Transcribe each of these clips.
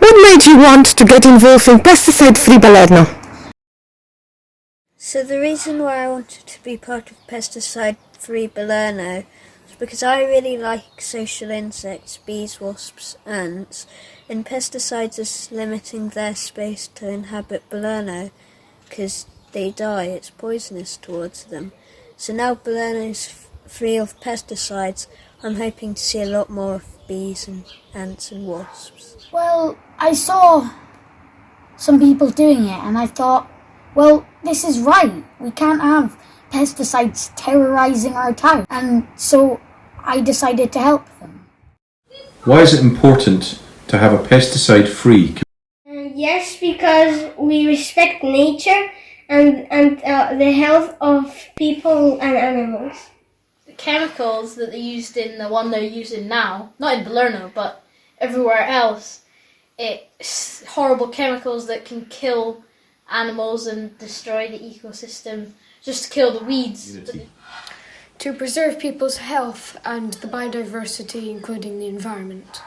What made you want to get involved in Pesticide Free Balerno? So the reason why I wanted to be part of Pesticide Free Balerno is because I really like social insects, bees, wasps, ants, and pesticides are limiting their space to inhabit Balerno because they die, it's poisonous towards them. So now Balerno is free of pesticides, I'm hoping to see a lot more of bees and ants and wasps. Well, I saw some people doing it and I thought, well, this is right. We can't have pesticides terrorizing our town. And so I decided to help them. Why is it important to have a pesticide-free? Yes, because we respect nature and the health of people and animals. The chemicals that they used in the one they're using now, not in Balerno, but everywhere else, it's horrible chemicals that can kill animals and destroy the ecosystem, just to kill the weeds. To preserve people's health and the biodiversity, including the environment.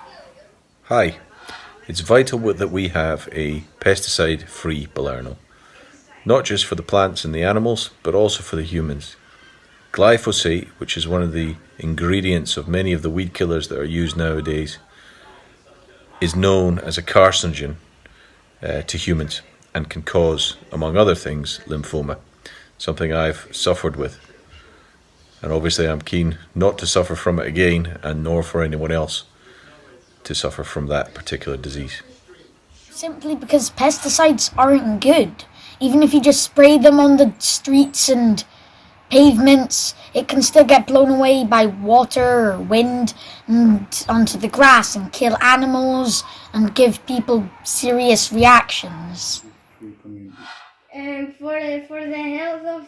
Hi, it's vital that we have a pesticide-free Balerno, not just for the plants and the animals, but also for the humans. Glyphosate, which is one of the ingredients of many of the weed killers that are used nowadays, is known as a carcinogen to humans and can cause, among other things, lymphoma, something I've suffered with. And obviously I'm keen not to suffer from it again, and nor for anyone else to suffer from that particular disease. Simply because pesticides aren't good. Even if you just spray them on the streets and pavements, it can still get blown away by water or wind and onto the grass and kill animals and give people serious reactions. For the health of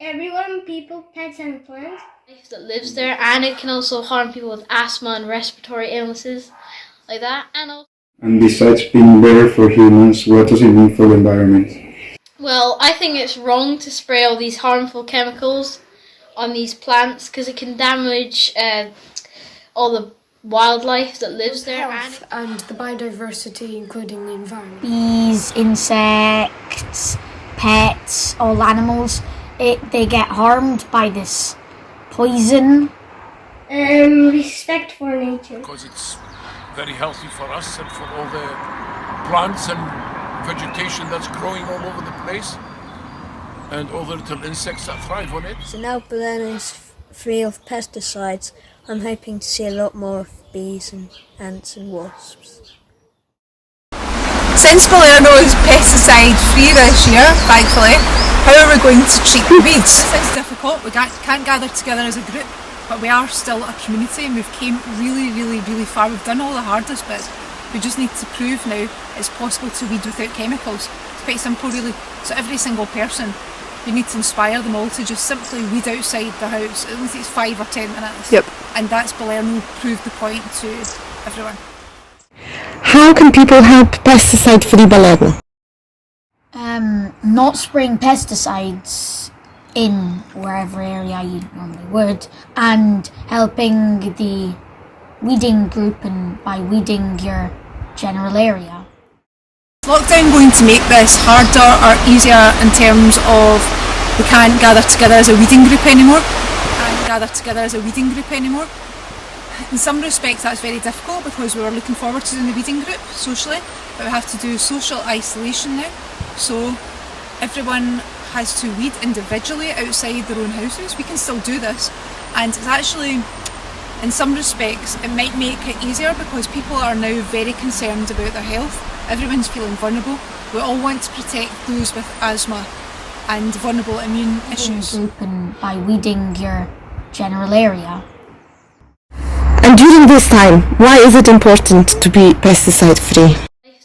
everyone, people, pets and plants. That lives there, and it can also harm people with asthma and respiratory illnesses like that. And besides being better for humans, what does it mean for the environment? Well, I think it's wrong to spray all these harmful chemicals on these plants because it can damage all the wildlife that lives there. And the biodiversity, including the environment. Bees, insects, pets, all animals, they get harmed by this poison. Respect for nature. Because it's very healthy for us and for all the plants and vegetation that's growing all over the place and all the little insects that thrive on it. So now Balerno is free of pesticides, I'm hoping to see a lot more of bees and ants and wasps. Since Balerno is pesticide free this year, thankfully, how are we going to treat the weeds? It's difficult, we can't gather together as a group, but we are still a community and we've came really far. We've done all the hardest bits. We just need to prove now it's possible to weed without chemicals. It's quite simple really. So every single person, you need to inspire them all to just simply weed outside the house. It only takes 5 or 10 minutes. Yep. And that's Balerno proved the point to everyone. How can people help Pesticide Free Balerno? Not spraying pesticides in wherever area you normally would, and helping the weeding group and by weeding your general area. Is lockdown going to make this harder or easier in terms of we can't gather together as a weeding group anymore? In some respects that's very difficult because we were looking forward to doing the weeding group socially, but we have to do social isolation now. So everyone has to weed individually outside their own houses. We can still do this, and it's actually, in some respects, it might make it easier because people are now very concerned about their health. Everyone's feeling vulnerable. We all want to protect those with asthma and vulnerable immune issues. Group and by weeding your general area. And during this time, why is it important to be pesticide free?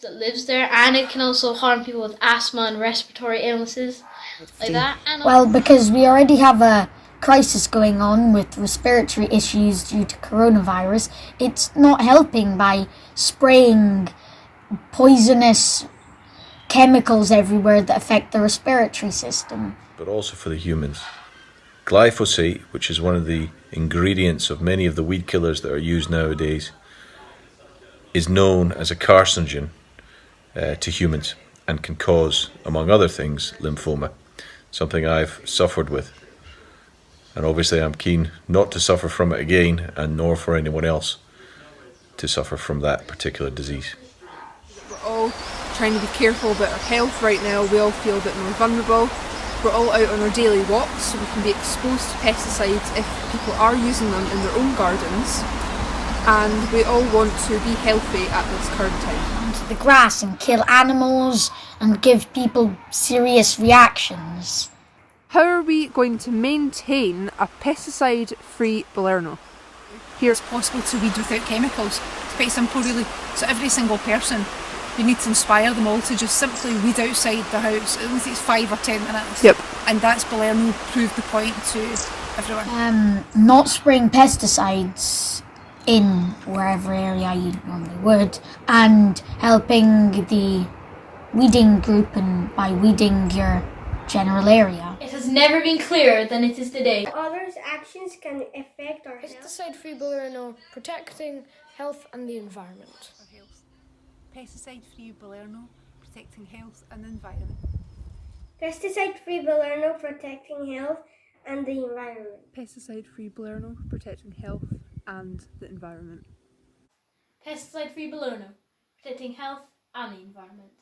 That lives there, and it can also harm people with asthma and respiratory illnesses like that. Well, because we already have a crisis going on with respiratory issues due to coronavirus, it's not helping by spraying poisonous chemicals everywhere that affect the respiratory system. But also for the humans. Glyphosate, which is one of the ingredients of many of the weed killers that are used nowadays, is known as a carcinogen to humans and can cause, among other things, lymphoma, something I've suffered with. And obviously I'm keen not to suffer from it again, and nor for anyone else to suffer from that particular disease. We're all trying to be careful about our health right now. We all feel a bit more vulnerable. We're all out on our daily walks, so we can be exposed to pesticides if people are using them in their own gardens. And we all want to be healthy at this current time. Onto the grass and kill animals and give people serious reactions. How are we going to maintain a pesticide-free Balerno? Here it's possible to weed without chemicals. It's quite simple really. So every single person, you need to inspire them all to just simply weed outside the house. It only takes 5 or 10 minutes. Yep. And that's Balerno proved the point to everyone. Not spraying pesticides in wherever area you normally would, and helping the weeding group and by weeding your general area. It has never been clearer than it is today. Others' actions can affect our health. Pesticide Free Balerno, protecting health and the environment. Pesticide Free Balerno, protecting health and the environment. Pesticide Free Balerno, protecting health and the environment. Pesticide Free Balerno, protecting health and the environment. Pesticide Free Balerno, protecting health and the environment.